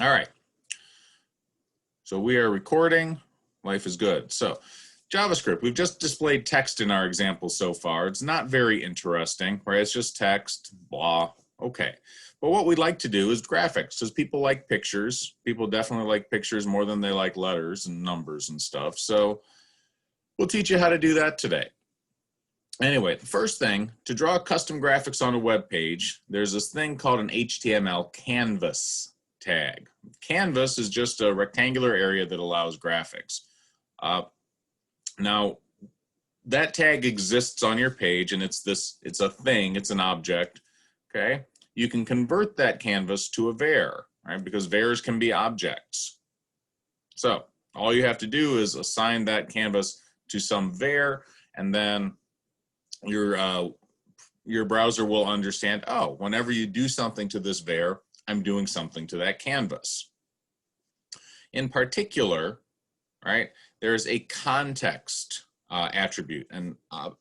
All right. So we are recording. Life is good. So JavaScript, we've just displayed text in our example so far. It's not very interesting, right? It's just text, blah. Okay. But what we'd like to do is graphics, because people like pictures. People definitely like pictures more than they like letters and numbers and stuff. So we'll teach you how to do that today. Anyway, the first thing, to draw custom graphics on a web page, there's this thing called an HTML canvas tag. Canvas is just a rectangular area that allows graphics. Now, that tag exists on your page, and it's a thing, it's an object, okay? You can convert that canvas to a var, right? Because vars can be objects. So all you have to do is assign that canvas to some var, and then your browser will understand, oh, whenever you do something to this var, I'm doing something to that canvas. In particular, right, there's a context attribute and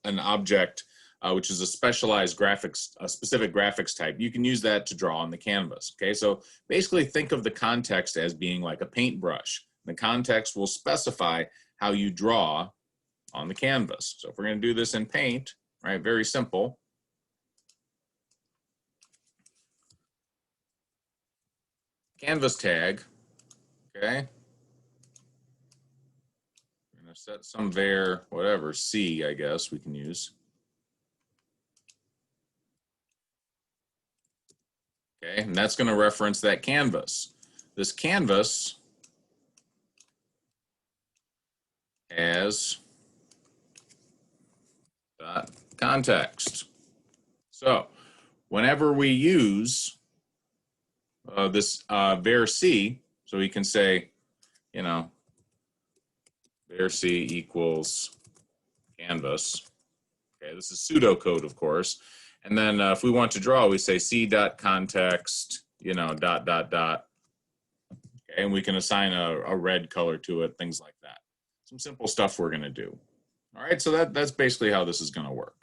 an object which is a specialized graphics, a specific graphics type. You can use that to draw on the canvas. Okay, so basically think of the context as being like a paintbrush. The context will specify how you draw on the canvas. So if we're going to do this in Paint, right, very simple. Canvas tag, okay. We're going to set some var, whatever, C, I guess we can use. Okay, and that's going to reference that canvas. This canvas has context. So whenever we use this var C, so we can say, you know, var C equals canvas. Okay, this is pseudocode, of course. And then if we want to draw, we say c.context, you know, ... Okay, and we can assign a red color to it, things like that. Some simple stuff we're going to do. All right, so that's basically how this is going to work.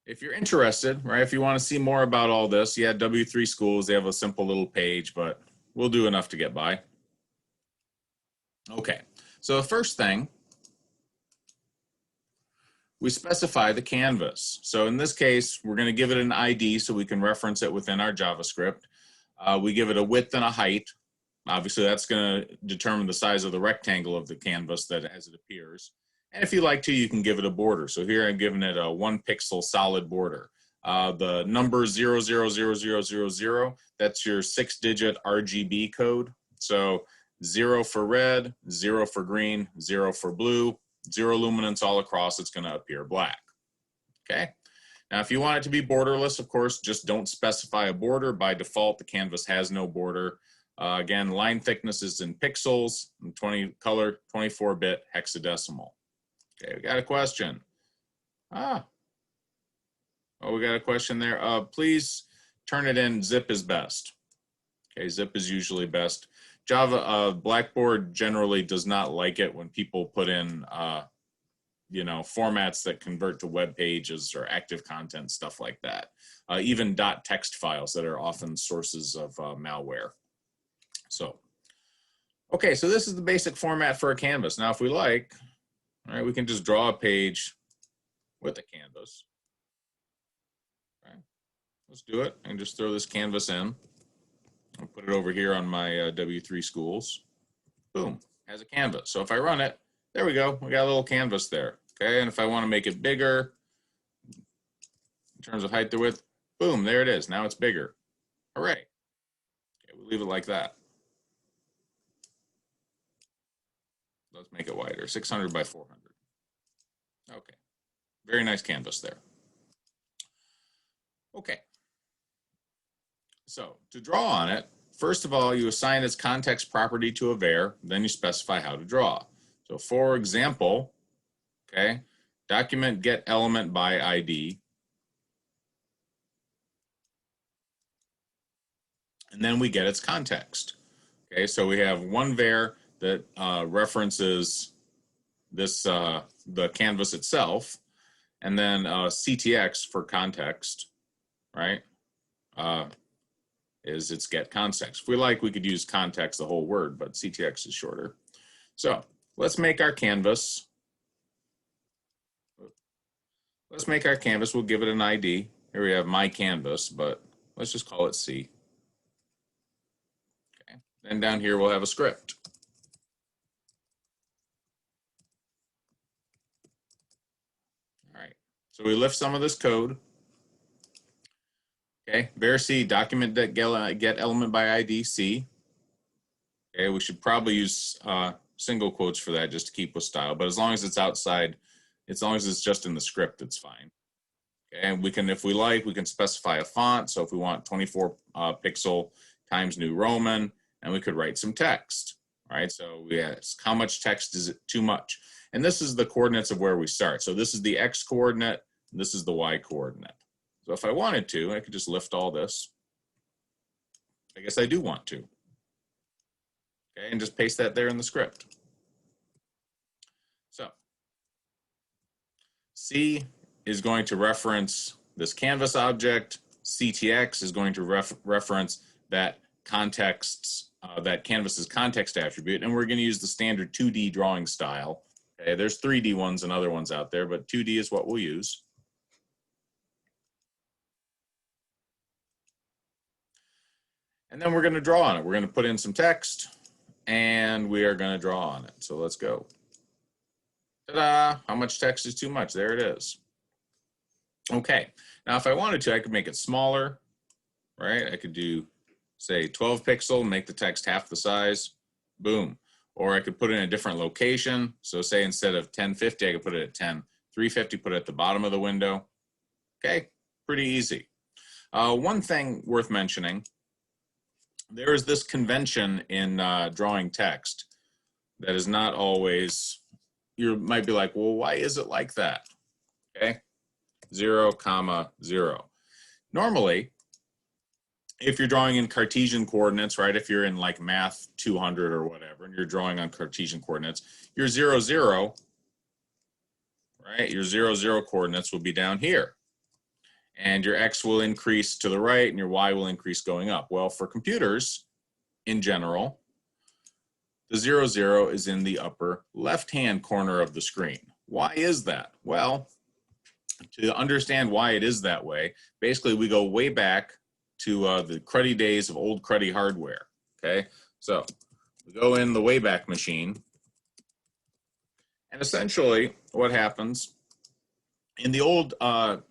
If you're interested, right, if you want to see more about all this, yeah, W3 Schools, they have a simple little page, but we'll do enough to get by. Okay, so the first thing, we specify the canvas. So in this case, we're going to give it an ID so we can reference it within our JavaScript. We give it a width and a height. Obviously, that's going to determine the size of the rectangle of the canvas that as it appears. And if you like to, you can give it a border. So here I'm giving it a 1 pixel solid border. The number 000000, that's your 6-digit RGB code. So 0 for red, 0 for green, 0 for blue, 0 luminance all across, it's going to appear black. Okay. Now, if you want it to be borderless, of course, just don't specify a border. By default, the canvas has no border. Again, line thickness is in pixels, and color 24-bit hexadecimal. Okay, we got a question. Oh, we got a question there. Please turn it in zip is best. Okay, zip is usually best. Java, Blackboard generally does not like it when people put in, you know, formats that convert to web pages or active content, stuff like that. Even .text files that are often sources of malware. So, okay, so this is the basic format for a canvas. Now, if we like, all right, we can just draw a page with a canvas. All right, let's do it and just throw this canvas in. I'll put it over here on my W3 Schools. Boom, has a canvas. So if I run it, there we go. We got a little canvas there. Okay, and if I want to make it bigger, in terms of height to width, boom, there it is. Now it's bigger. Hooray. Okay, we'll leave it like that. Let's make it wider, 600 by 400. Okay, very nice canvas there. Okay, so to draw on it, first of all, you assign its context property to a var, then you specify how to draw. So for example, okay, document get element by ID, and then we get its context. Okay, so we have one var that references this the canvas itself, and then CTX for context, right? is its get context. If we like, we could use context the whole word, but CTX is shorter. So let's make our canvas. Let's make our canvas. We'll give it an ID. Here we have my canvas, but let's just call it C. Okay. Then down here we'll have a script. All right. So we lift some of this code. Okay. var_c document get element by ID C. Okay. We should probably use single quotes for that just to keep with style. But as long as it's outside, as long as it's just in the script, it's fine. Okay. And we can, if we like, we can specify a font. So if we want 24 pixel Times New Roman, and we could write some text. All right. So we ask how much text is it too much? And this is the coordinates of where we start. So this is the X coordinate. And this is the Y coordinate. So if I wanted to, I could just lift all this. I guess I do want to. Okay, and just paste that there in the script. So C is going to reference this canvas object. CTX is going to reference that context's, that canvas's context attribute, and we're going to use the standard 2D drawing style. Okay, there's 3D ones and other ones out there, but 2D is what we'll use. And then we're going to draw on it. We're going to put in some text, and we are going to draw on it. So let's go. Ta-da! How much text is too much? There it is. Okay. Now, if I wanted to, I could make it smaller, right? I could do, say, 12 pixel, make the text half the size. Boom. Or I could put it in a different location. So say instead of 1050, I could put it at 10,350, put it at the bottom of the window. Okay, pretty easy. One thing worth mentioning, there is this convention in drawing text that is not always, you might be like, well, why is it like that? Okay, 0, 0. Normally, if you're drawing in Cartesian coordinates, right, if you're in like Math 200 or whatever, and you're drawing on Cartesian coordinates, your 0, 0, right, your 0, 0 coordinates will be down here. And your X will increase to the right and your Y will increase going up. Well, for computers in general, the 0, 0 is in the upper left-hand corner of the screen. Why is that? Well, to understand why it is that way, basically we go way back to the cruddy days of old cruddy hardware. Okay, so we go in the Wayback Machine, and essentially what happens in the old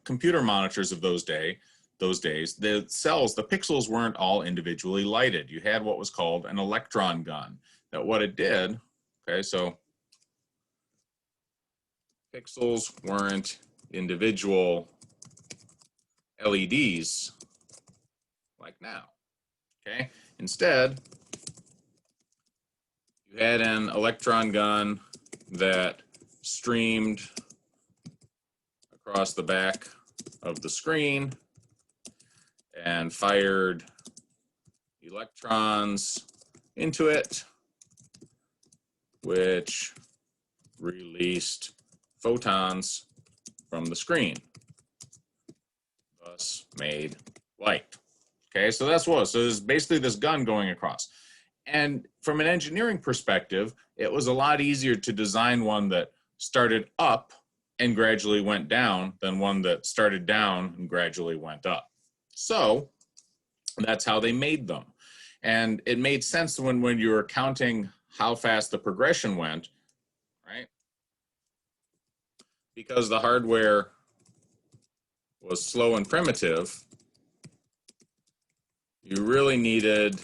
computer monitors of those days, the cells, the pixels weren't all individually lighted. You had what was called an electron gun. That what it did, okay, so pixels weren't individual LEDs like now, okay? Instead, you had an electron gun that streamed across the back of the screen and fired electrons into it, which released photons from the screen, thus made light. Okay, so that's what. So there's basically this gun going across. And from an engineering perspective, it was a lot easier to design one that started up and gradually went down than one that started down and gradually went up. So that's how they made them. And it made sense when you were counting how fast the progression went, right? Because the hardware was slow and primitive, you really needed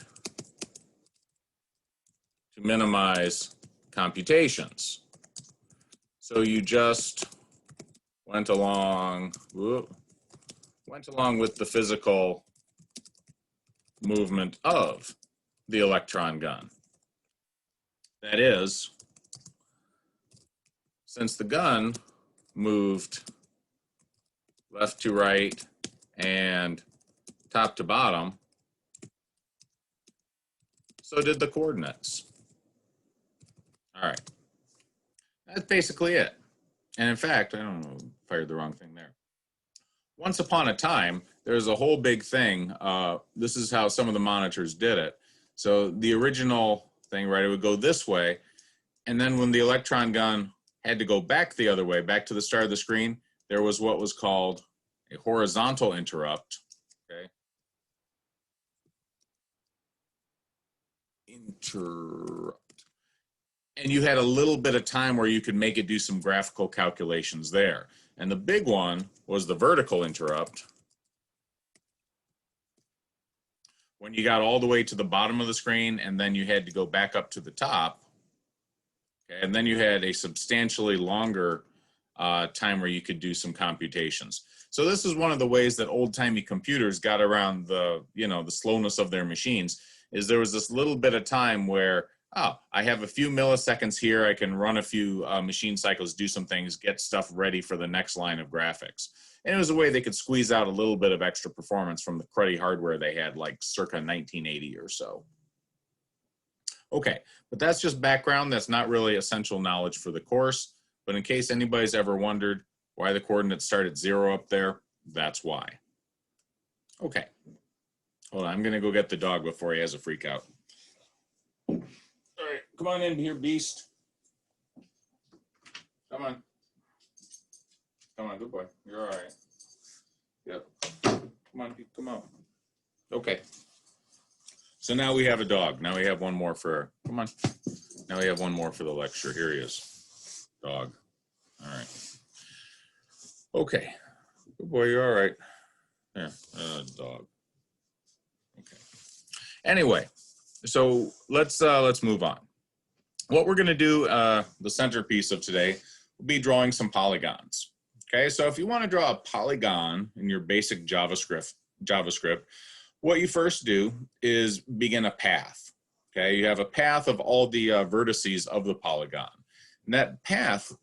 to minimize computations. So you just went along with the physical movement of the electron gun. That is, since the gun moved left to right and top to bottom, so did the coordinates. All right, that's basically it. And in fact, I don't know, fired the wrong thing there. Once upon a time, there's a whole big thing. This is how some of the monitors did it. So the original thing, right, it would go this way. And then when the electron gun had to go back the other way, back to the start of the screen, there was what was called a horizontal interrupt. Okay. Interrupt. And you had a little bit of time where you could make it do some graphical calculations there. And the big one was the vertical interrupt. When you got all the way to the bottom of the screen and then you had to go back up to the top. Okay, and then you had a substantially longer time where you could do some computations. So this is one of the ways that old-timey computers got around the, the slowness of their machines, is there was this little bit of time where, oh, I have a few milliseconds here, I can run a few machine cycles, do some things, get stuff ready for the next line of graphics. And it was a way they could squeeze out a little bit of extra performance from the cruddy hardware they had, like circa 1980 or so. Okay, but that's just background. That's not really essential knowledge for the course. But in case anybody's ever wondered why the coordinates start at 0 up there, that's why. Okay, hold on. I'm going to go get the dog before he has a freak out. All right, come on in here, beast. Come on. Come on, good boy. You're all right. Yep. Come on, come on. Okay. So now we have a dog. Now we have one more for, come on. Now we have one more for the lecture. Here he is. Dog. All right. Okay. Good boy, you're all right. There, dog. Okay. Anyway, so let's move on. What we're going to do, the centerpiece of today, will be drawing some polygons. Okay, so if you want to draw a polygon in your basic JavaScript, what you first do is begin a path. Okay, you have a path of all the vertices of the polygon. And that path,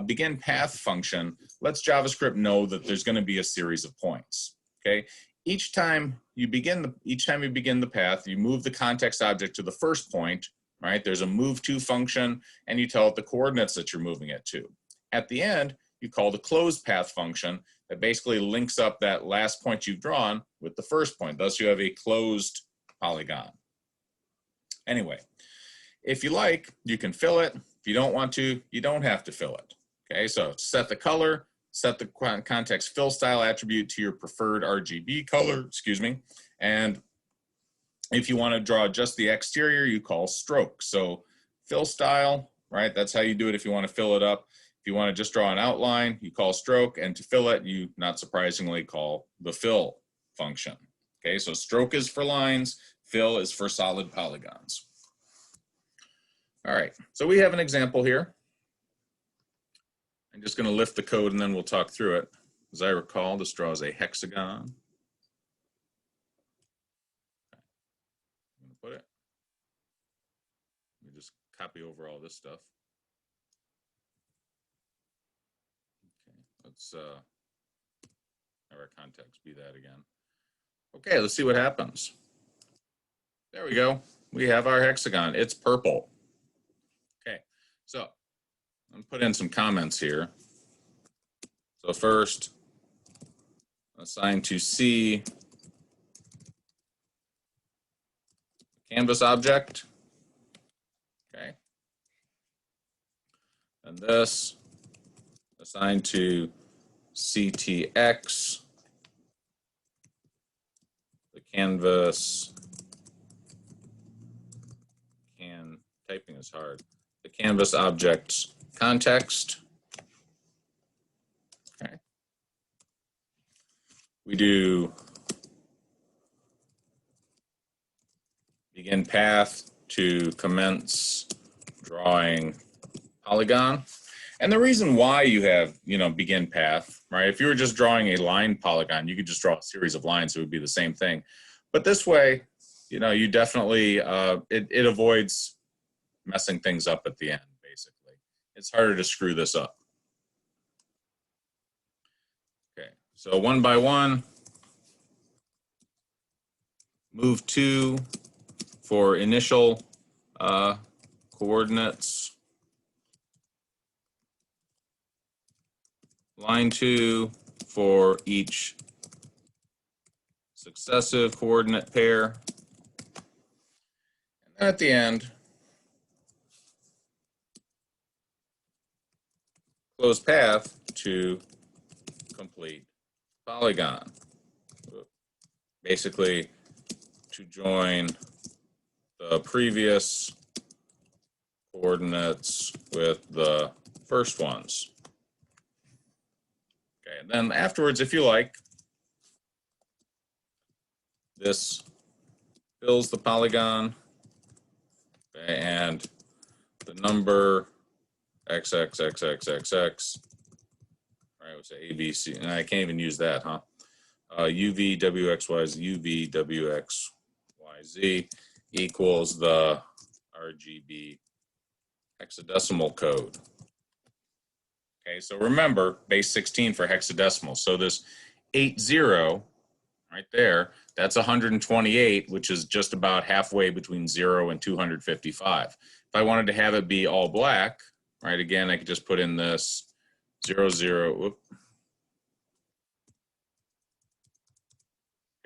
begin path function, lets JavaScript know that there's going to be a series of points. Okay, each time you begin the path, you move the context object to the first point. Right, there's a move to function, and you tell it the coordinates that you're moving it to. At the end, you call the closed path function that basically links up that last point you've drawn with the first point. Thus, you have a closed polygon. Anyway, if you like, you can fill it. If you don't want to, you don't have to fill it. Okay, so set the color, set the context fill style attribute to your preferred RGB color, and if you want to draw just the exterior, you call stroke. So fill style, right? That's how you do it if you want to fill it up. If you want to just draw an outline, you call stroke, and to fill it, you, not surprisingly, call the fill function. Okay, so stroke is for lines, fill is for solid polygons. All right, so we have an example here. I'm just going to lift the code and then we'll talk through it. As I recall, this draws a hexagon. Put it. Let me just copy over all this stuff. Okay, let's have our context be that again. Okay, let's see what happens. There we go. We have our hexagon. It's purple. Okay, so I'm gonna put in some comments here. So first, assign to C canvas object, okay, and this assigned to CTX, the canvas, typing is hard, the canvas object's context, okay. We do begin path to commence drawing polygon. And the reason why you have, begin path, right? If you were just drawing a line polygon, you could just draw a series of lines. It would be the same thing. But this way, you definitely, it avoids messing things up at the end, basically. It's harder to screw this up. Okay, so one by one, move to for initial coordinates, line 2 for each successive coordinate pair. And at the end, close path to complete polygon. Basically, to join the previous coordinates with the first ones. Okay, and then afterwards, if you like, this fills the polygon, okay, and the number XXXXXX, right, I would say ABC, and I can't even use that, huh? UVWXYZ, UVWXYZ equals the RGB hexadecimal code. Okay, so remember, base 16 for hexadecimal. So this 80 right there, that's 128, which is just about halfway between 0 and 255. If I wanted to have it be all black, right, again, I could just put in this 00, whoop.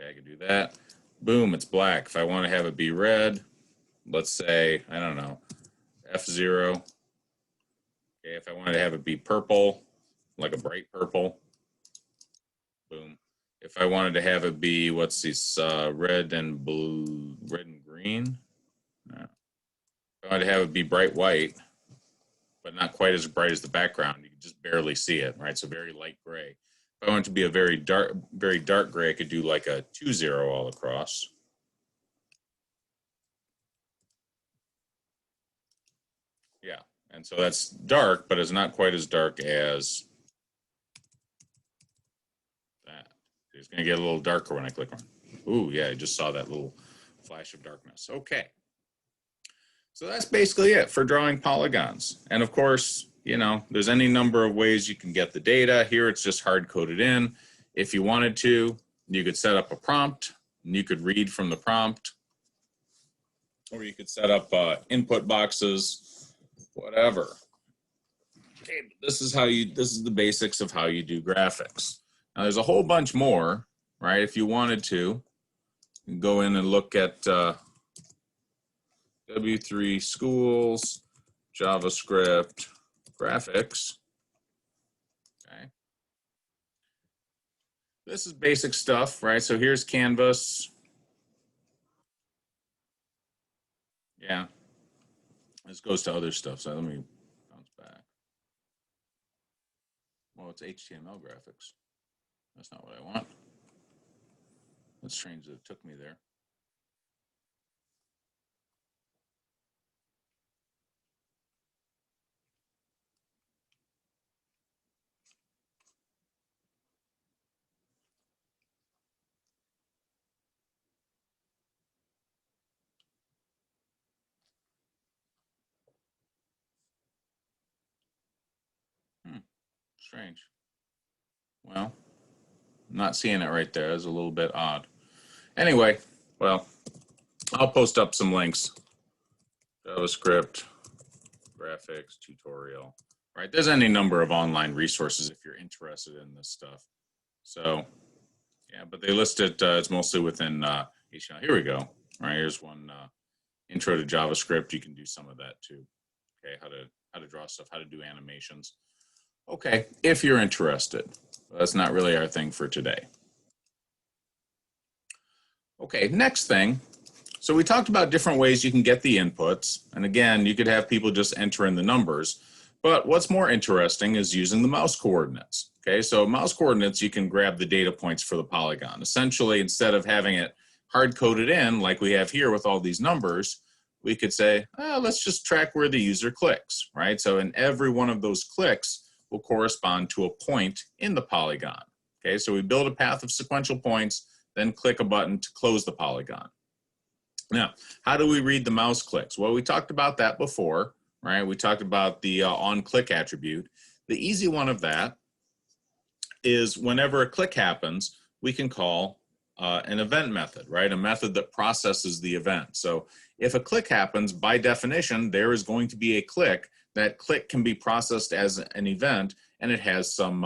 Okay, I could do that. Boom, it's black. If I want to have it be red, let's say, I don't know, F0. Okay, if I wanted to have it be purple, like a bright purple, boom. If I wanted to have it be, what's this, red and blue, red and green. No. If I wanted to have it be bright white, but not quite as bright as the background, you can just barely see it, right? So very light gray. If I want it to be a very dark gray, I could do like a 20 all across. Yeah, and so that's dark, but it's not quite as dark as that. It's going to get a little darker when I click on it. Ooh, yeah, I just saw that little flash of darkness. Okay. So that's basically it for drawing polygons. And of course, you know, there's any number of ways you can get the data. Here it's just hard coded in. If you wanted to, you could set up a prompt and you could read from the prompt, or you could set up input boxes, whatever. Okay, this is the basics of how you do graphics. Now there's a whole bunch more, right? If you wanted to, you can go in and look at W3 schools, JavaScript, graphics. Okay. This is basic stuff, right? So here's Canvas. Yeah. This goes to other stuff. So let me bounce back. Well, it's HTML graphics. That's not what I want. That's strange that it took me there. Strange. Well, I'm not seeing it right there. It's a little bit odd. Anyway, well, I'll post up some links. JavaScript, graphics, tutorial, right? There's any number of online resources if you're interested in this stuff. So, yeah, but they list it, it's mostly within HTML. Here we go. All right, here's one intro to JavaScript. You can do some of that too. Okay, how to draw stuff, how to do animations. Okay, if you're interested. That's not really our thing for today. Okay, next thing. So we talked about different ways you can get the inputs. And again, you could have people just enter in the numbers. But what's more interesting is using the mouse coordinates. Okay, so mouse coordinates, you can grab the data points for the polygon. Essentially, instead of having it hard-coded in like we have here with all these numbers, we could say, oh, let's just track where the user clicks, right? So in every one of those clicks will correspond to a point in the polygon. Okay, so we build a path of sequential points, then click a button to close the polygon. Now, how do we read the mouse clicks? Well, we talked about that before, right? We talked about the on-click attribute. The easy one of that is whenever a click happens, we can call an event method, right? A method that processes the event. So if a click happens, by definition, there is going to be a click. That click can be processed as an event, and it has some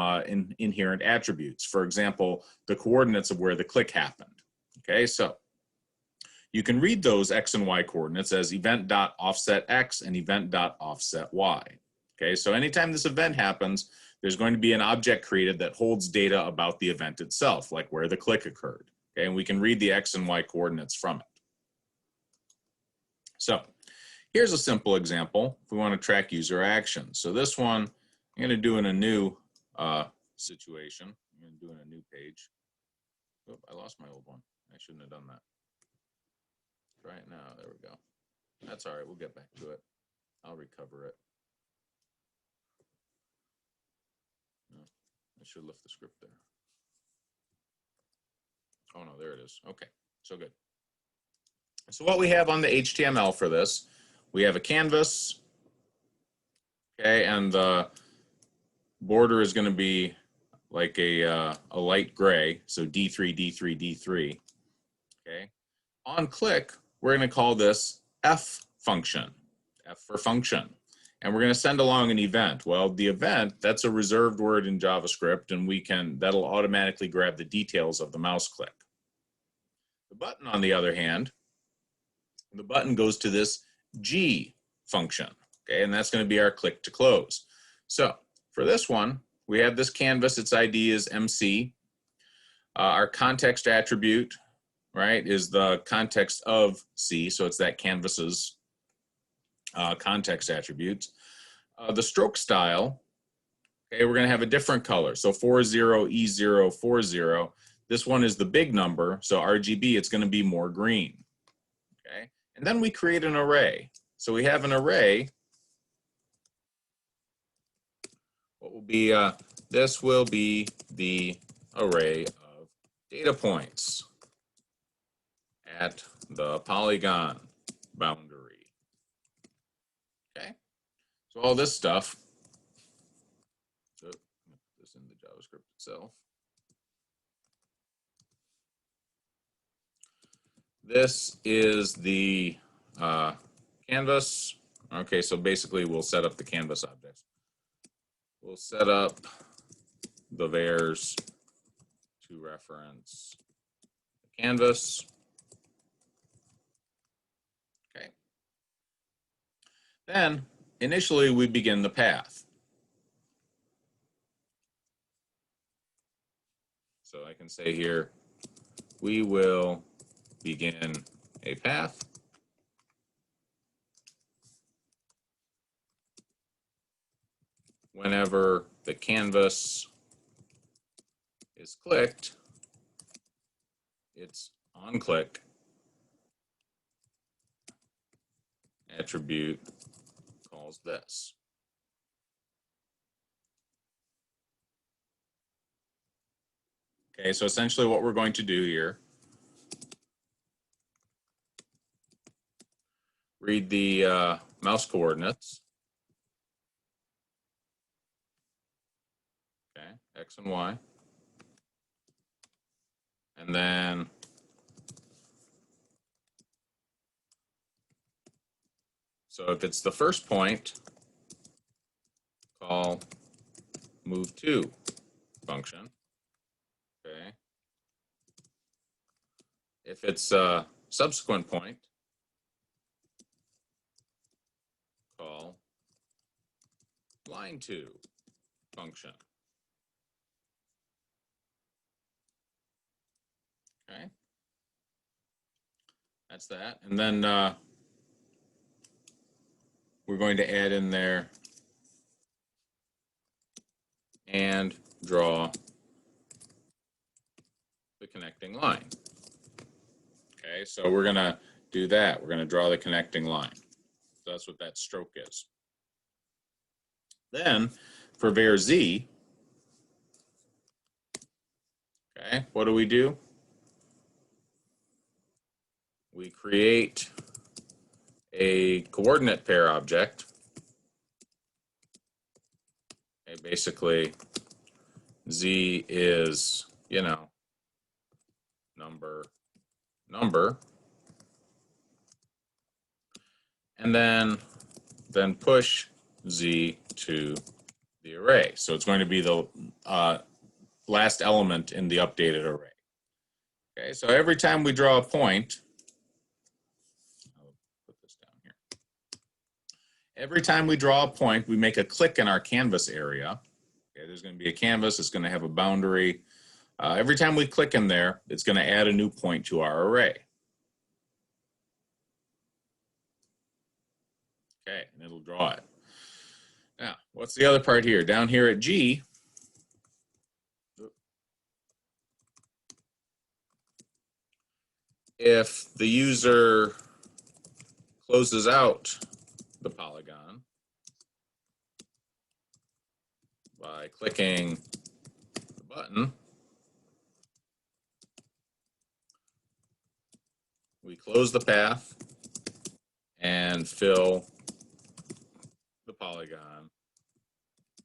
inherent attributes. For example, the coordinates of where the click happened. Okay, so you can read those X and Y coordinates as event.offset X and event.offset Y. Okay, so anytime this event happens, there's going to be an object created that holds data about the event itself, like where the click occurred. Okay, and we can read the X and Y coordinates from it. So here's a simple example if we want to track user actions. So this one, I'm going to do in a new situation. I'm going to do in a new page. Oh, I lost my old one. I shouldn't have done that. Try it now. There we go. That's all right. We'll get back to it. I'll recover it. No, I should lift the script there. Oh, no, there it is. Okay, so good. So what we have on the HTML for this, we have a canvas, okay, and the border is going to be like a light gray, so D3, D3, D3, okay. On click, we're going to call this F function, F for function, and we're going to send along an event. Well, the event, that's a reserved word in JavaScript, and that'll automatically grab the details of the mouse click. The button, on the other hand, the button goes to this G function, okay, and that's going to be our click to close. So for this one, we have this canvas, its ID is MC. Our context attribute, right, is the context of C, so it's that canvas's context attributes. The stroke style, okay, we're going to have a different color, so 40E040. This one is the big number, so RGB, it's going to be more green. Okay, and then we create an array. So we have an array. What will be, this will be the array of data points at the polygon boundary. Okay, so all this stuff, so put this in the JavaScript itself. This is the canvas. Okay, so basically we'll set up the canvas objects. We'll set up the vars to reference the canvas. Okay. Then initially we begin the path. So I can say here, we will begin a path. Whenever the canvas is clicked, its onClick attribute calls this. Okay, so essentially what we're going to do here, read the mouse coordinates. Okay, X and Y. And then so if it's the first point, call move to function. Okay. If it's a subsequent point, call line to function. Okay. That's that. And then we're going to add in there and draw the connecting line. Okay, so we're going to do that. We're going to draw the connecting line. So that's what that stroke is. Then for var z, okay, what do? We create a coordinate pair object. Okay, basically, z is, you know, number, and then push z to the array. So it's going to be the last element in the updated array. Okay, so every time we draw a point, I'll put this down here. Every time we draw a point, we make a click in our canvas area. Okay, there's going to be a canvas. It's going to have a boundary. Every time we click in there, it's going to add a new point to our array. Okay, and it'll draw it. Now, what's the other part here? Down here at G, if the user closes out the polygon by clicking the button, we close the path and fill the polygon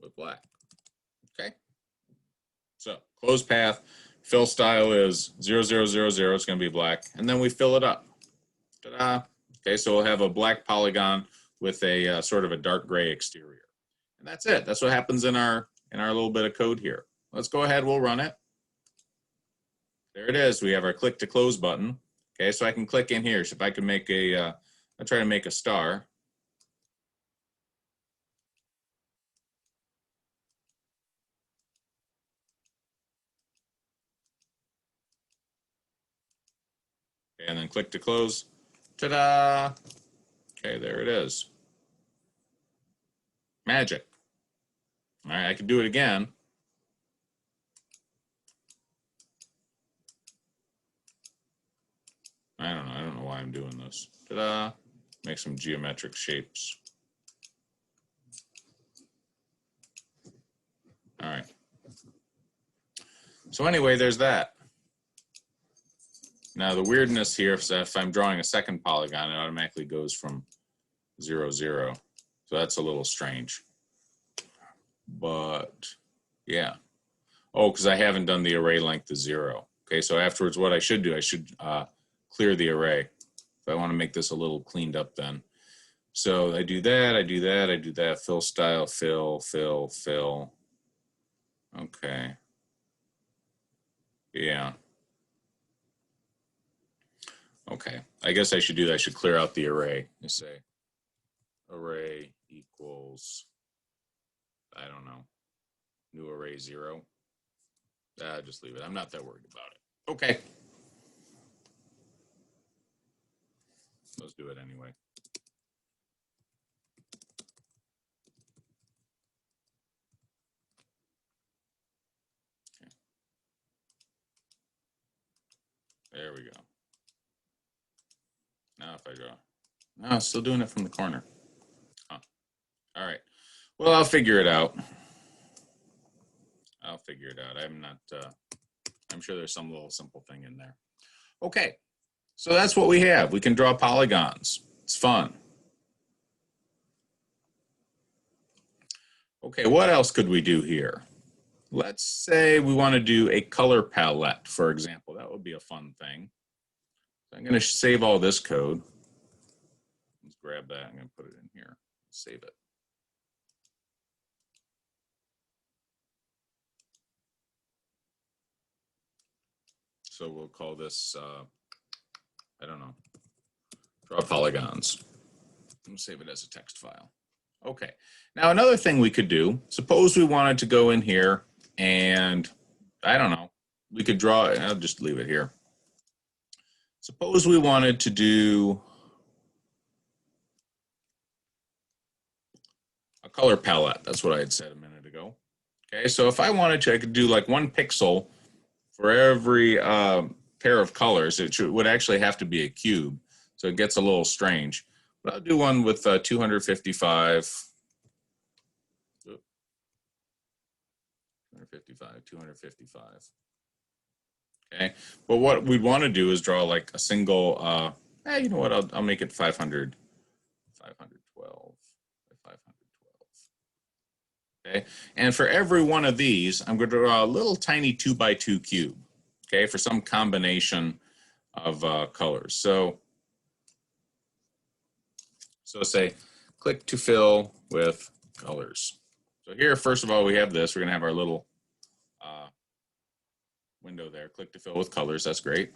with black. Okay, so close path, fill style is 0, 0, 0, 0. It's going to be black, and then we fill it up. Ta-da! Okay, so we'll have a black polygon with a sort of a dark gray exterior, and that's it. That's what happens in our little bit of code here. Let's go ahead. We'll run it. There it is. We have our click to close button. Okay, so I can click in here. So if I can make a, I'll try to make a star. Okay, and then click to close. Ta-da! Okay, there it is. Magic. All right, I can do it again. I don't know why I'm doing this. Ta-da! Make some geometric shapes. All right. So anyway, there's that. Now the weirdness here is that if I'm drawing a second polygon, it automatically goes from 0, 0. So that's a little strange. But yeah. Oh, because I haven't done the array length to 0. Okay, so afterwards what I should do, I should clear the array. If I want to make this a little cleaned up then. So I do that, I do that, I do that, fill style, fill, fill, fill. Okay. Yeah. Okay. I guess I should do that. I should clear out the array and say array equals, I don't know, new array 0. Just leave it. I'm not that worried about it. Okay. Let's do it anyway. Okay. There we go. Now if I draw. No, I'm still doing it from the corner. Huh. All right. Well, I'll figure it out. I'll figure it out. I'm not, I'm sure there's some little simple thing in there. Okay. So that's what we have. We can draw polygons. It's fun. Okay, what else could we do here? Let's say we want to do a color palette, for example. That would be a fun thing. So I'm going to save all this code. Let's grab that. I'm going to put it in here. Save it. So we'll call this, I don't know, draw polygons. I'm going to save it as a text file. Okay. Now another thing we could do, suppose we wanted to go in here and, I don't know, we could draw, I'll just leave it here. Suppose we wanted to do a color palette. That's what I had said a minute ago. Okay, so if I wanted to, I could do like 1 pixel for every pair of colors. It would actually have to be a cube, so it gets a little strange. But I'll do one with 255. 255. Okay, but what we'd want to do is draw like a single, you know what, I'll make it 500, 512, 512. Okay, and for every one of these, I'm going to draw a little tiny 2x2 cube, okay, for some combination of colors. So say, click to fill with colors. So here, first of all, we have this. We're going to have our little window there. Click to fill with colors. That's great.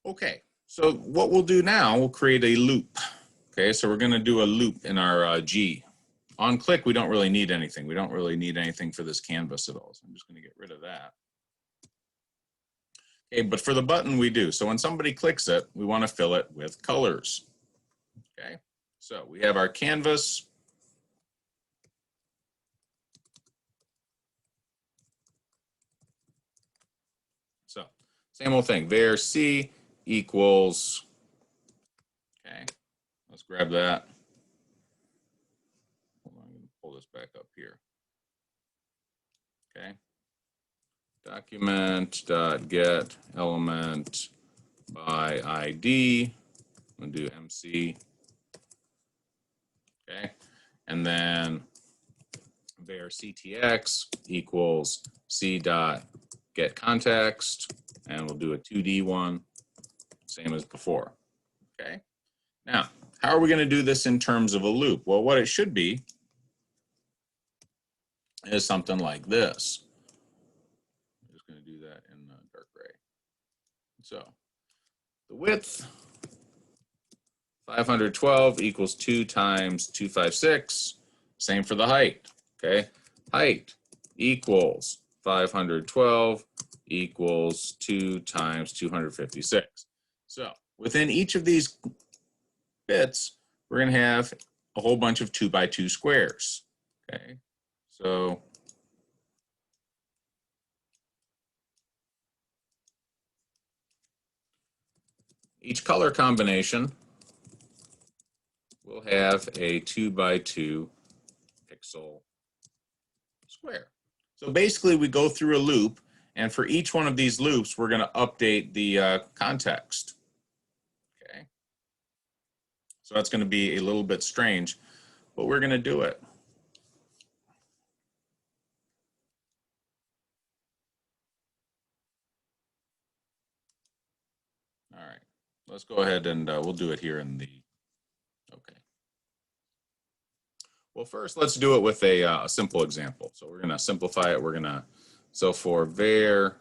Okay, so what we'll do now, we'll create a loop. Okay, so we're going to do a loop in our G. On click, we don't really need anything. We don't really need anything for this canvas at all. So I'm just going to get rid of that. Okay, but for the button, we do. So when somebody clicks it, we want to fill it with colors. Okay, so we have our canvas. So same old thing, var C equals, okay, let's grab that. Hold on, I'm going to pull this back up here. Okay, document.get element by ID. I'm going to do MC. Okay, and then var ctx equals c dot get context, and we'll do a 2D one, same as before. Okay, now how are we going to do this in terms of a loop? Well, what it should be is something like this. I'm just going to do that in dark gray. So the width 512 equals 2 times 256. Same for the height. Okay, height equals 512 equals 2 times 256. So within each of these bits, we're going to have a whole bunch of 2 by 2 squares. Okay, so each color combination will have a 2 by 2 pixel square. So basically we go through a loop, and for each one of these loops we're going to update the context. Okay, so that's going to be a little bit strange, but we're going to do it. All right, let's go ahead and we'll do it here in the, okay. Well, first let's do it with a simple example. So we're going to simplify it. We're going to, so for var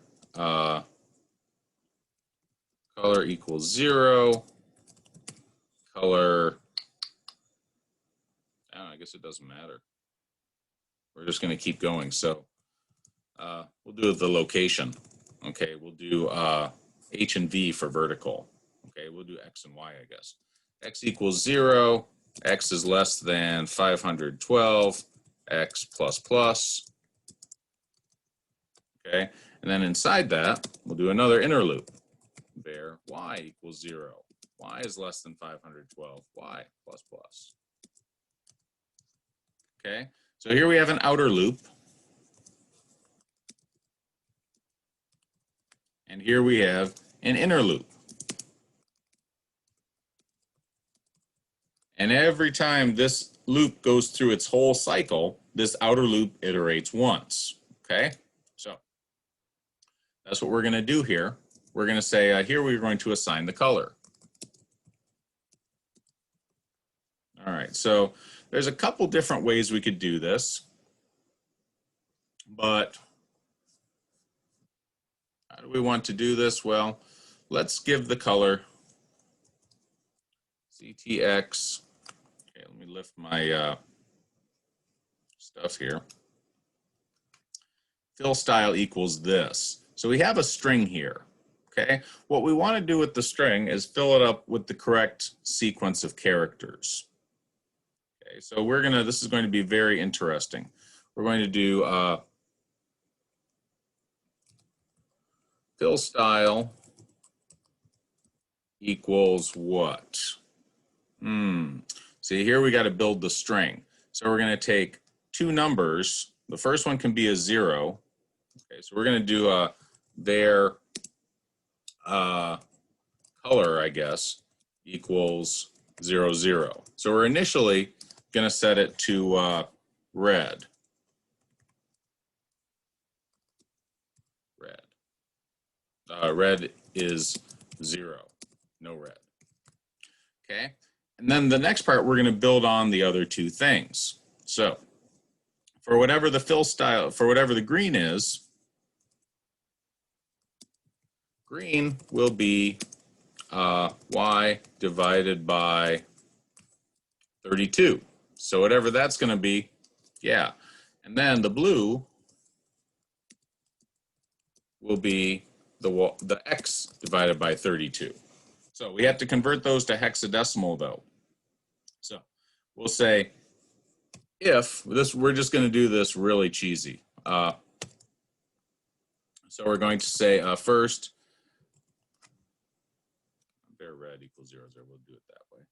color equals 0, color, I guess it doesn't matter. We're just going to keep going. So we'll do the location. Okay, we'll do H and V for vertical. Okay, we'll do X and Y, I guess. X equals 0, X is less than 512, X plus plus. Okay, and then inside that, we'll do another inner loop. Var Y equals 0. Y is less than 512, Y plus plus. Okay, so here we have an outer loop. And here we have an inner loop. And every time this loop goes through its whole cycle, this outer loop iterates once. Okay, so that's what we're going to do here. We're going to say here we're going to assign the color. All right, so there's a couple different ways we could do this, but how do we want to do this? Well, let's give the color CTX. Okay, let me lift my stuff here. Fill style equals this. So we have a string here. Okay, what we want to do with the string is fill it up with the correct sequence of characters. Okay, so we're gonna, this is going to be very interesting. We're going to do fill style equals what? See, here we got to build the string. So we're going to take two numbers. The first one can be a 0. Okay, so we're going to do var color, I guess, equals 0, 0. So we're initially going to set it to red. Red is 0, no red. Okay, and then the next part we're going to build on the other two things. So for whatever the fill style, for whatever the green is, green will be y divided by 32. So whatever that's going to be, yeah. And then the blue will be the x divided by 32. So we have to convert those to hexadecimal though. So we'll say if this, we're just going to do this really cheesy. So we're going to say first, var red equals 0, 0. We'll do it that way.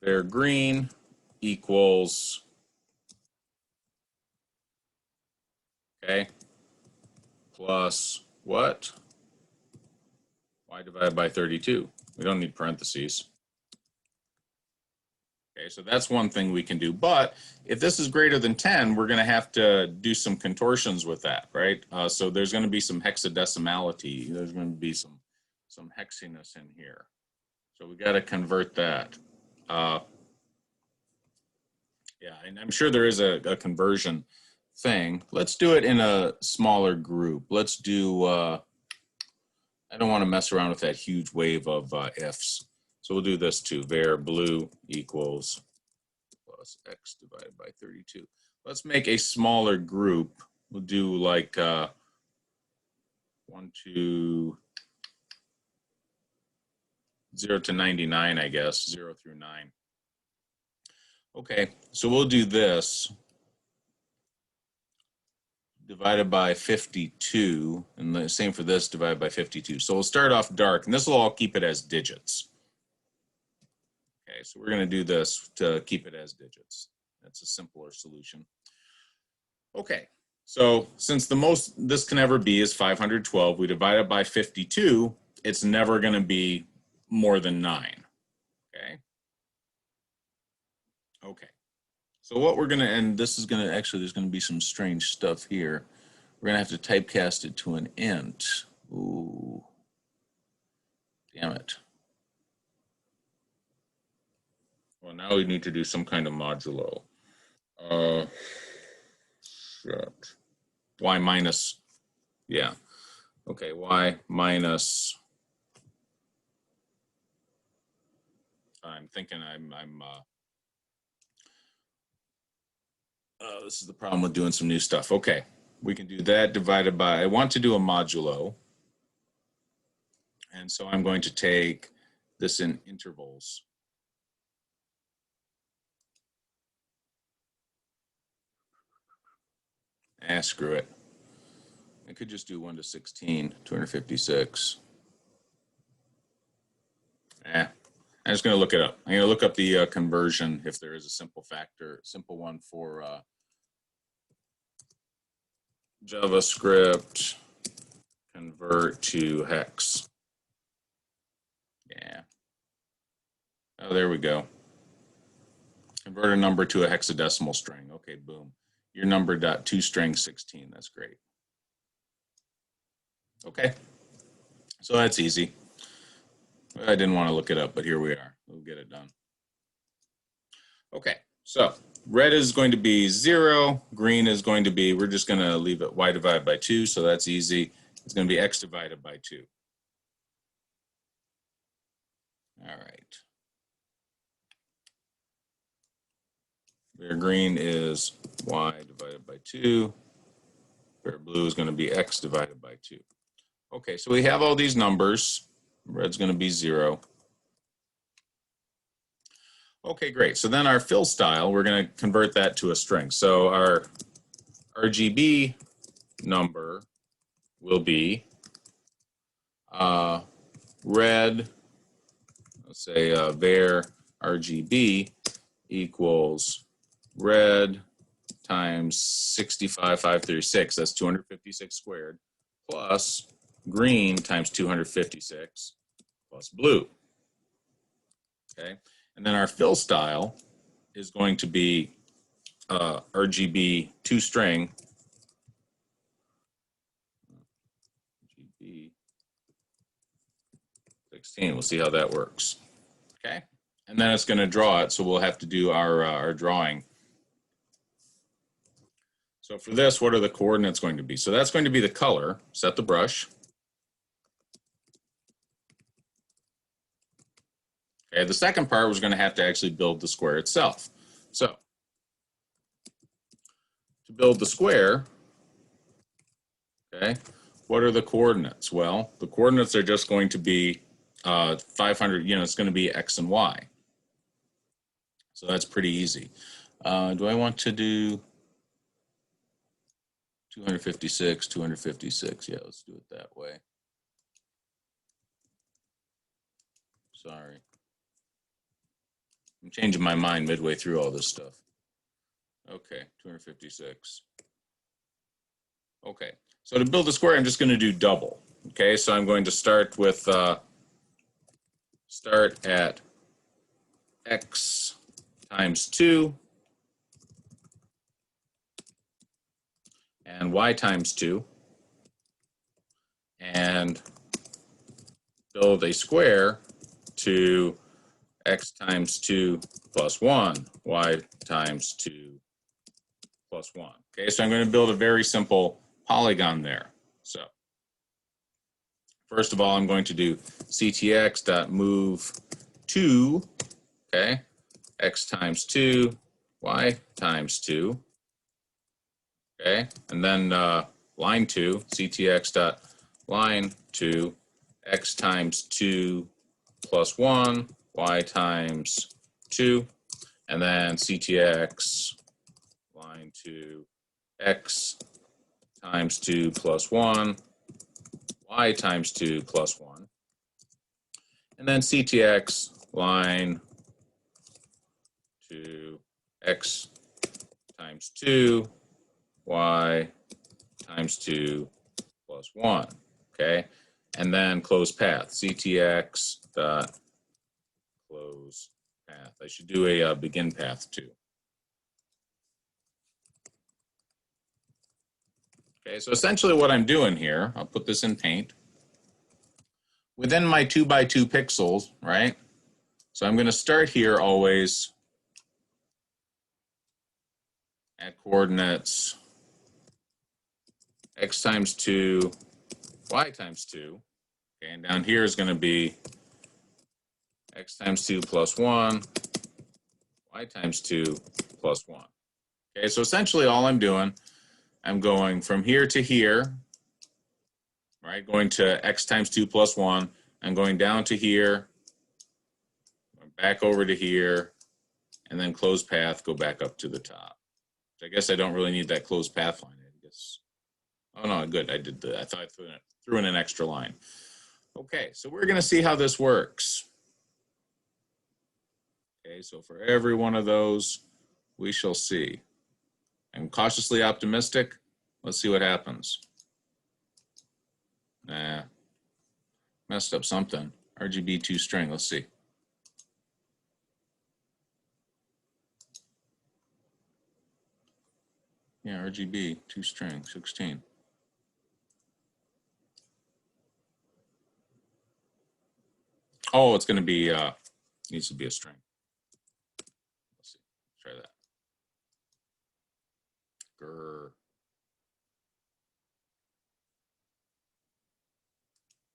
Var green equals, okay, plus what? Y divided by 32. We don't need parentheses. Okay, so that's one thing we can do. But if this is greater than 10, we're going to have to do some contortions with that, right? So there's going to be some hexadecimality. There's going to be some hexiness in here. So we got to convert that. Yeah, and I'm sure there is a conversion thing. Let's do it in a smaller group. Let's do, I don't want to mess around with that huge wave of ifs. So we'll do this too. Var blue equals plus x divided by 32. Let's make a smaller group. We'll do like 1, 2, 0 to 99, I guess, 0 through 9. Okay, so we'll do this divided by 52, and the same for this divided by 52. So we'll start off dark, and this will all keep it as digits. Okay, so we're going to do this to keep it as digits. That's a simpler solution. Okay, so since the most this can ever be is 512, we divide it by 52, it's never going to be more than 9. Okay. Okay. So what we're going to, and this is going to, actually there's going to be some strange stuff here. We're going to have to typecast it to an int. Ooh. Damn it. Well, now we need to do some kind of modulo. Shit. Y minus, yeah. Okay, y minus, I'm thinking this is the problem with doing some new stuff. Okay, we can do that divided by, I want to do a modulo. And so I'm going to take this in intervals. Screw it. I could just do 1 to 16, 256. I'm just going to look it up. I'm going to look up the conversion if there is a simple one for JavaScript convert to hex. Yeah. Oh, there we go. Convert a number to a hexadecimal string. Okay, boom. Your number dot toString 16. That's great. Okay. So that's easy. I didn't want to look it up, but here we are. We'll get it done. Okay, so red is going to be 0. Green is going to be, we're just going to leave it y divided by 2, so that's easy. It's going to be x divided by 2. All right. Var green is y divided by 2. Var blue is going to be x divided by 2. Okay, so we have all these numbers. Red's going to be 0. Okay, great. So then our fill style, we're going to convert that to a string. So our RGB number will be red, let's say var RGB equals red times 65,536, that's 256 squared, plus green times 256 plus blue. Okay, and then our fill style is going to be RGB toString. RGB 16. We'll see how that works. Okay, and then it's going to draw it, so we'll have to do our drawing. So for this, what are the coordinates going to be? So that's going to be the color. Set the brush. Okay, the second part was going to have to actually build the square itself. So to build the square, okay, what are the coordinates? Well, the coordinates are just going to be 500, it's going to be X and Y. So that's pretty easy. Do I want to do 256, 256? Yeah, let's do it that way. Sorry. I'm changing my mind midway through all this stuff. Okay, 256. Okay, so to build a square, I'm just going to do double. Okay, so I'm going to start with start at X times 2 and Y times 2 and build a square to X times 2 plus 1, Y times 2 plus 1. Okay, so I'm going to build a very simple polygon there. So first of all, I'm going to do ctx.move 2, okay, X times 2, Y times 2, okay, and then line 2, ctx.line 2, X times 2 plus 1, Y times 2, and then ctx line 2, X times 2 plus 1, Y times 2 plus 1, and then ctx line 2, X times 2, Y times 2 plus 1, okay? And then close path, ctx dot close path. I should do a begin path too. Okay, so essentially what I'm doing here, I'll put this in Paint. Within my 2 by 2 pixels, right? So I'm going to start here always at coordinates X times 2, Y times 2. Okay, and down here is going to be X times 2 plus 1, Y times 2 plus 1. Okay, so essentially all I'm doing, I'm going from here to here, right? Going to X times 2 plus 1. I'm going down to here, back over to here, and then close path, go back up to the top. I guess I don't really need that closed path line, I guess. Oh no, good, I did I thought I threw in an extra line. Okay, so we're going to see how this works. Okay, so for every one of those, we shall see. I'm cautiously optimistic. Let's see what happens. Nah, messed up something. RGB2 string, let's see. Yeah, RGB 2 string 16. Oh, it's going to be needs to be a string. Let's see. Try that. Grr.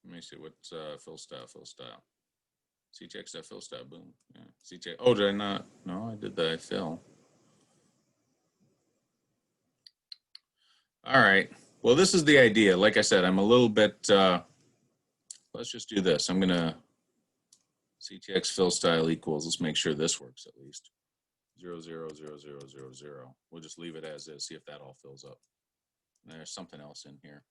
Let me see what's fill style. CTX fill style. Boom. Yeah. CTX. Oh, did I not? No, I did the fill. All right. Well, this is the idea. Like I said, I'm a little bit. Let's just do this. I'm gonna CTX fill style equals. Let's make sure this works at least. 0, 0, 0, 0, 0, 0. We'll just leave it as is. See if that all fills up. There's something else in here.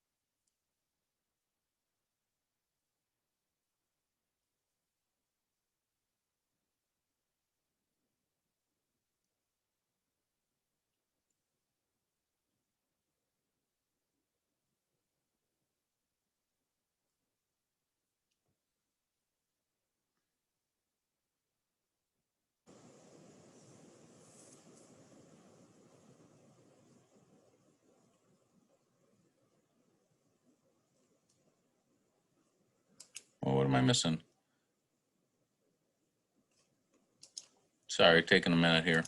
Well, what am I missing? Sorry, taking a minute here.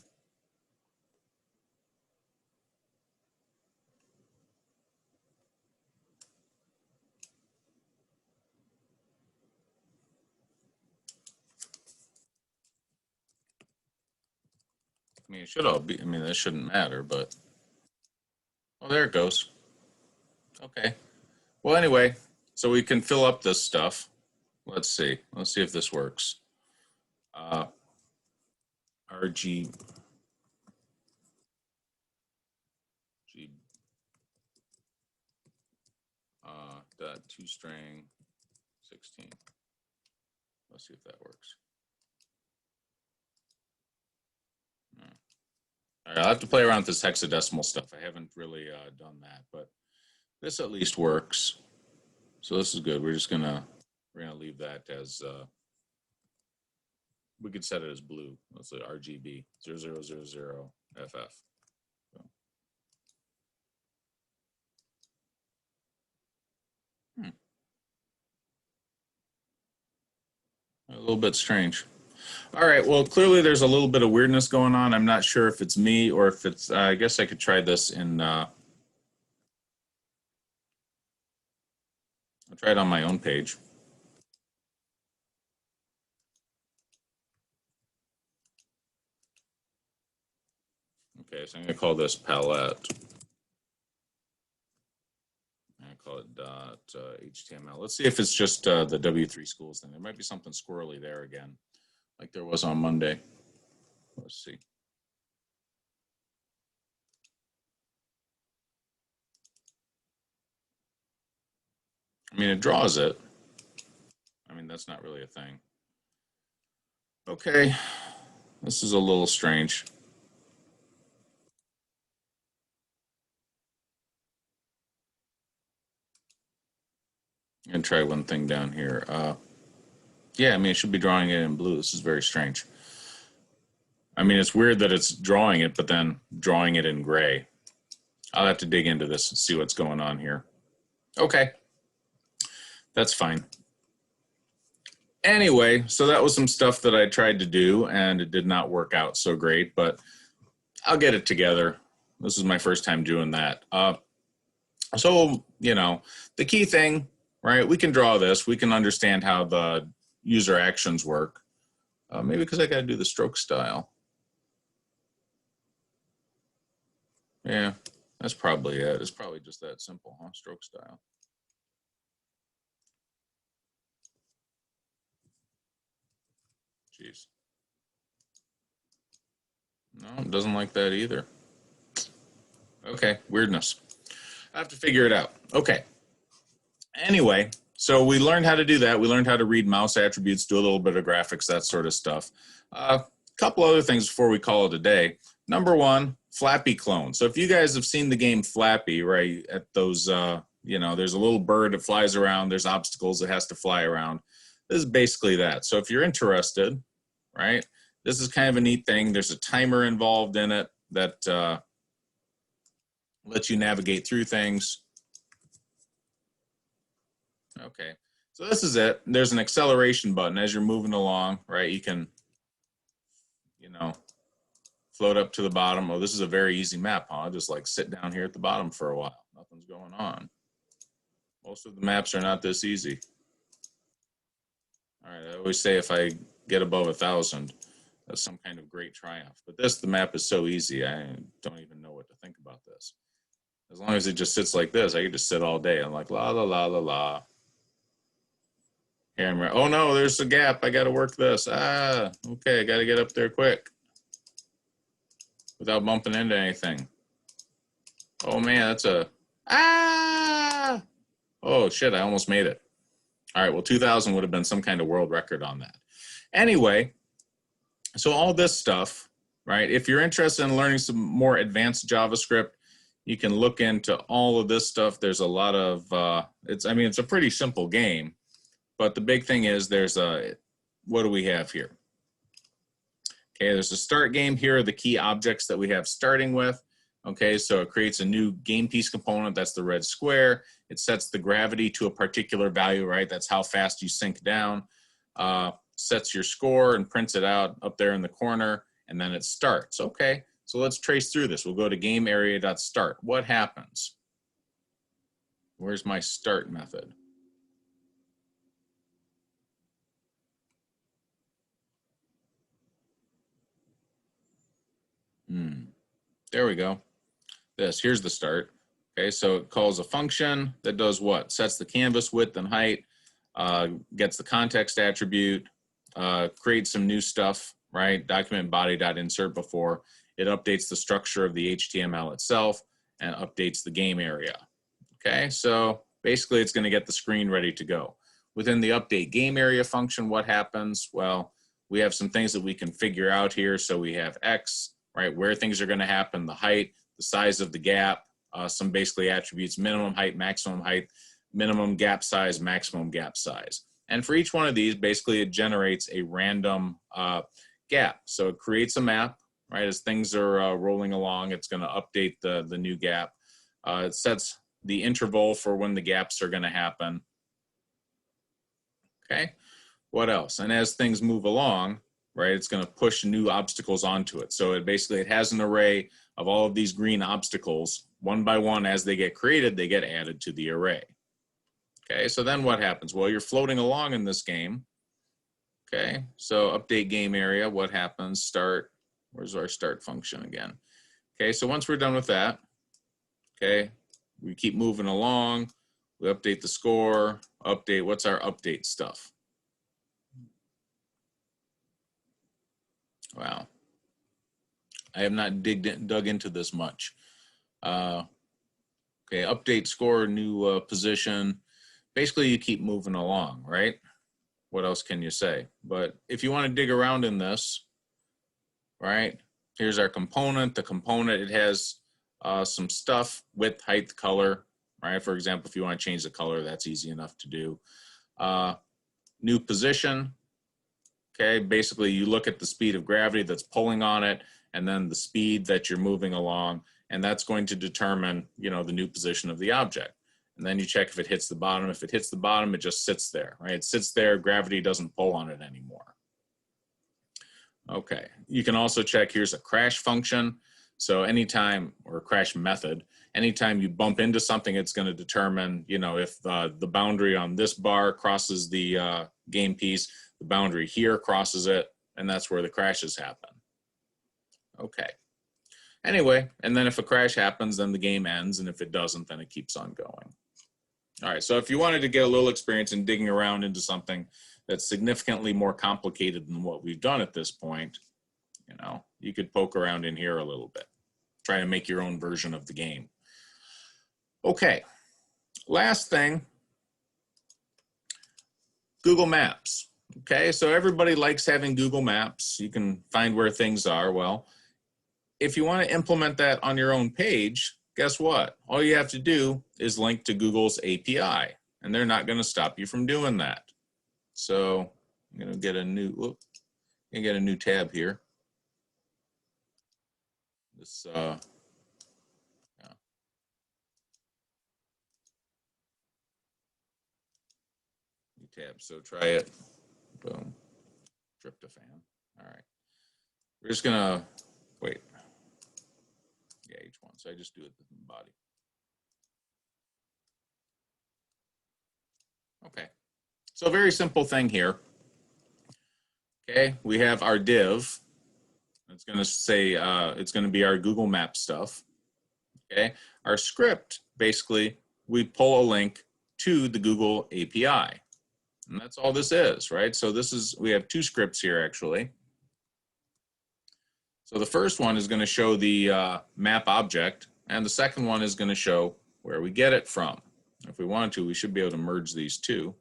I mean, it should all be, I mean, this shouldn't matter, but, oh, there it goes. Okay. Well, anyway, so we can fill up this stuff. Let's see. Let's see if this works. RG dot toString 16. Let's see if that works. All right, I'll have to play around with this hexadecimal stuff. I haven't really done that, but this at least works. So this is good. We're gonna leave that as we could set it as blue. Let's say RGB 0000FF. So. A little bit strange. All right, well, clearly there's a little bit of weirdness going on. I'm not sure if it's me or if it's, I guess I could try this in, I'll try it on my own page. Okay, so I'm going to call this palette. I call it .html. Let's see if it's just the W3 schools thing. There might be something squirrely there again, like there was on Monday. Let's see. I mean, it draws it. I mean, that's not really a thing. Okay, this is a little strange. I'm going to try one thing down here. Yeah, I mean, it should be drawing it in blue. This is very strange. I mean, it's weird that it's drawing it, but then drawing it in gray. I'll have to dig into this and see what's going on here. Okay, that's fine. Anyway, so that was some stuff that I tried to do, and it did not work out so great, but I'll get it together. This is my first time doing that. So, you know, the key thing, right, we can draw this. We can understand how the user actions work. Maybe because I got to do the stroke style. Yeah, that's probably it. It's probably just that simple, huh? Stroke style. Jeez. No, it doesn't like that either. Okay, weirdness. I have to figure it out. Okay. Anyway, so we learned how to do that. We learned how to read mouse attributes, do a little bit of graphics, that sort of stuff. A couple other things before we call it a day. Number one, Flappy Clone. So if you guys have seen the game Flappy, right, at those, you know, there's a little bird that flies around, there's obstacles it has to fly around. This is basically that. So if you're interested, right, this is kind of a neat thing. There's a timer involved in it that lets you navigate through things. Okay, so this is it. There's an acceleration button as you're moving along, right? You can, you know, float up to the bottom. Oh, this is a very easy map, huh? Just like sit down here at the bottom for a while. Nothing's going on. Most of the maps are not this easy. All right, I always say if I get above 1,000, that's some kind of great triumph. But this, the map is so easy, I don't even know what to think about this. As long as it just sits like this, I could just sit all day. I'm like, la, la, la, la, la. Here I'm, oh no, there's a gap. I got to work this. Ah, okay, I got to get up there quick without bumping into anything. Oh man, that's a, ah! Oh shit, I almost made it. All right, well, 2,000 would have been some kind of world record on that. Anyway, so all this stuff, right? If you're interested in learning some more advanced JavaScript, you can look into all of this stuff. There's a lot of, it's a pretty simple game. But the big thing is there's a, what do we have here? Okay, there's a start game. Here are the key objects that we have starting with. Okay, so it creates a new game piece component. That's the red square. It sets the gravity to a particular value, right? That's how fast you sink down. Sets your score and prints it out up there in the corner, and then it starts. Okay, so let's trace through this. We'll go to game area.start. What happens? Where's my start method? There we go. Here's the start. Okay, so it calls a function that does what? Sets the canvas width and height, gets the context attribute, creates some new stuff, right? Document body.insert before. It updates the structure of the HTML itself and updates the game area. Okay, so basically it's going to get the screen ready to go. Within the update game area function, what happens? Well, we have some things that we can figure out here. So we have X, right, where things are going to happen, the height, the size of the gap, some basically attributes, minimum height, minimum gap size, maximum gap size. And for each one of these, basically it generates a random gap. So it creates a map, right? As things are rolling along, it's going to update the new gap. It sets the interval for when the gaps are going to happen. Okay, what else? And as things move along, right, it's going to push new obstacles onto it. So it has an array of all of these green obstacles. One by one, as they get created, they get added to the array. Okay, so then what happens? Well, you're floating along in this game. Okay, so update game area, what happens? Start, where's our start function again? Okay, so once we're done with that, okay, we keep moving along, we update the score, update, what's our update stuff? Wow, I have not dug into this much. Okay, update score, new position. Basically, you keep moving along, right? What else can you say? But if you want to dig around in this, right, here's our component. The component, it has some stuff, width, height, color, right? For example, if you want to change the color, that's easy enough to do. New position, okay? Basically, you look at the speed of gravity that's pulling on it, and then the speed that you're moving along, and that's going to determine, you know, the new position of the object. And then you check if it hits the bottom. If it hits the bottom, it just sits there, right? It sits there, gravity doesn't pull on it anymore. Okay, you can also check, here's a crash function. So anytime, or crash method, anytime you bump into something, it's going to determine, you know, if the boundary on this bar crosses the game piece, the boundary here crosses it, and that's where the crashes happen. Okay. Anyway, and then if a crash happens, then the game ends, and if it doesn't, then it keeps on going. All right, so if you wanted to get a little experience in digging around into something that's significantly more complicated than what we've done at this point, you know, you could poke around in here a little bit, try to make your own version of the game. Okay, last thing, Google Maps. Okay, so everybody likes having Google Maps. You can find where things are. Well, if you want to implement that on your own page, guess what? All you have to do is link to Google's API, and they're not going to stop you from doing that. So I'm going to get a new tab here. This yeah. New tab. So try it. Boom. Tryptophan. All right. We're just gonna wait. Yeah, each one. So I just do it with the body. Okay. So very simple thing here. Okay, we have our div. It's going to say it's going to be our Google Maps stuff. Okay, our script, basically, we pull a link to the Google API. And that's all this is, right? So we have two scripts here, actually. So the first one is going to show the map object, and the second one is going to show where we get it from. If we want to, we should be able to merge these two.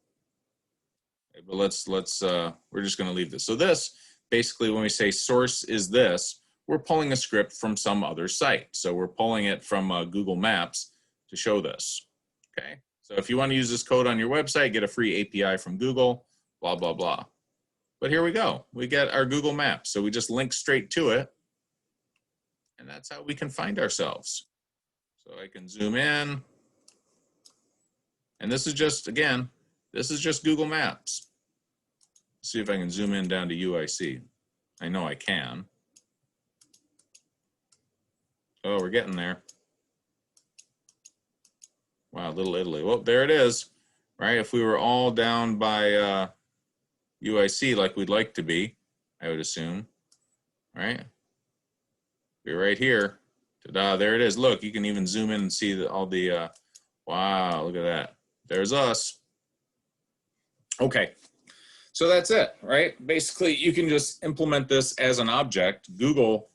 Okay, but we're just going to leave this. So this, basically, when we say source is this, we're pulling a script from some other site. So we're pulling it from Google Maps to show this. Okay. So if you want to use this code on your website, get a free API from Google, blah, blah, blah. But here we go. We get our Google Maps. So we just link straight to it. And that's how we can find ourselves. So I can zoom in. And this is just, again, this is just Google Maps. Let's see if I can zoom in down to UIC. I know I can. Oh, we're getting there. Wow, Little Italy. Well, there it is, right? If we were all down by UIC like we'd like to be, I would assume, right? be right here. Ta-da, there it is. Look, you can even zoom in and see all the, wow, look at that. There's us. Okay, so that's it, right? Basically, you can just implement this as an object. Google,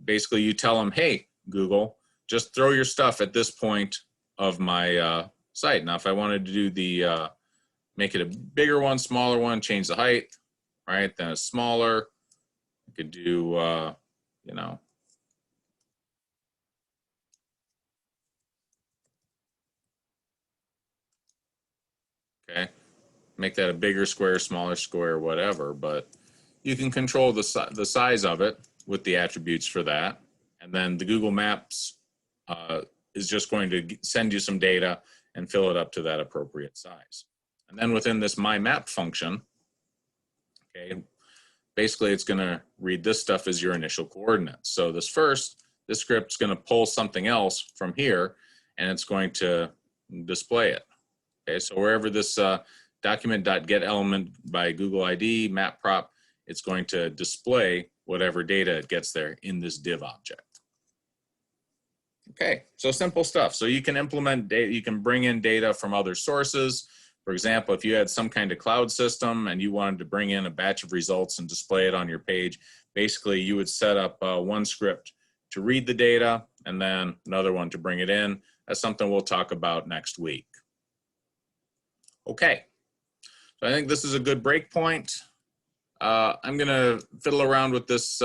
basically you tell them, hey, Google, just throw your stuff at this point of my site. Now, if I wanted to do the, make it a bigger one, smaller one, change the height, right? Then a smaller, I could do, you know, okay, make that a bigger square, smaller square, whatever, but you can control the size of it with the attributes for that. And then the Google Maps is just going to send you some data and fill it up to that appropriate size. And then within this My Map function, okay, basically it's going to read this stuff as your initial coordinates. So this script's going to pull something else from here, and it's going to display it. Okay, so wherever this document.getElement by Google ID, map prop, it's going to display whatever data it gets there in this div object. Okay, so simple stuff. So you can implement data, you can bring in data from other sources. For example, if you had some kind of cloud system and you wanted to bring in a batch of results and display it on your page, basically you would set up one script to read the data and then another one to bring it in. That's something we'll talk about next week. Okay, so I think this is a good break point. I'm gonna fiddle around with this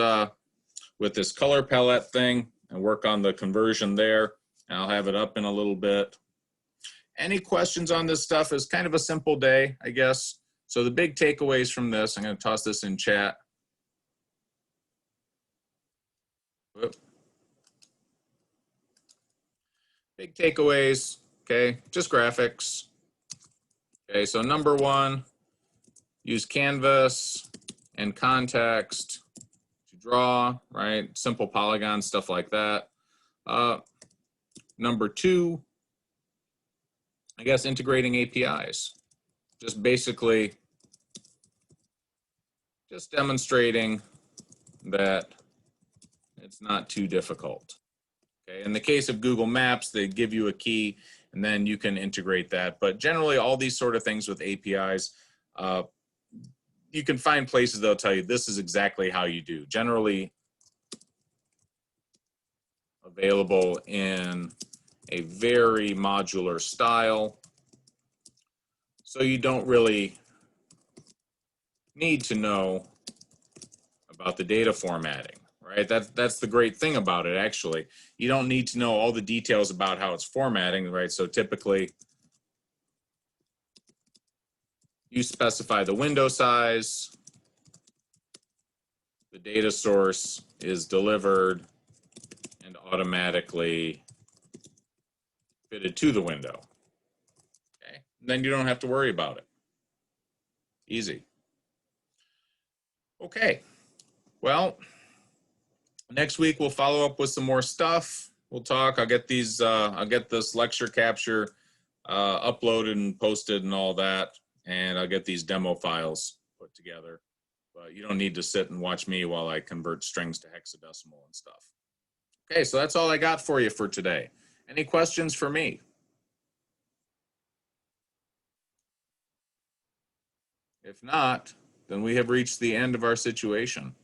color palette thing and work on the conversion there. And I'll have it up in a little bit. Any questions on this stuff? Is kind of a simple day, I guess. So the big takeaways from this, I'm gonna toss this in chat. Whoop. Big takeaways, okay, just graphics. Okay, so number one, use canvas and context to draw, right? Simple polygons, stuff like that. Number two, I guess integrating APIs. Just basically just demonstrating that it's not too difficult. Okay, in the case of Google Maps, they give you a key and then you can integrate that. But generally all these sort of things with APIs, you can find places they'll tell you this is exactly how you do. Generally available in a very modular style. So you don't really need to know about the data formatting, right? That's the great thing about it, actually. You don't need to know all the details about how it's formatting, right? So typically, you specify the window size, the data source is delivered and automatically fitted to the window. Okay, and then you don't have to worry about it. Easy. Okay, well, next week we'll follow up with some more stuff. We'll talk. I'll get these. I'll get this lecture capture uploaded and posted and all that, and I'll get these demo files put together. But you don't need to sit and watch me while I convert strings to hexadecimal and stuff. Okay, so that's all I got for you for today. Any questions for me? If not, then we have reached the end of our situation.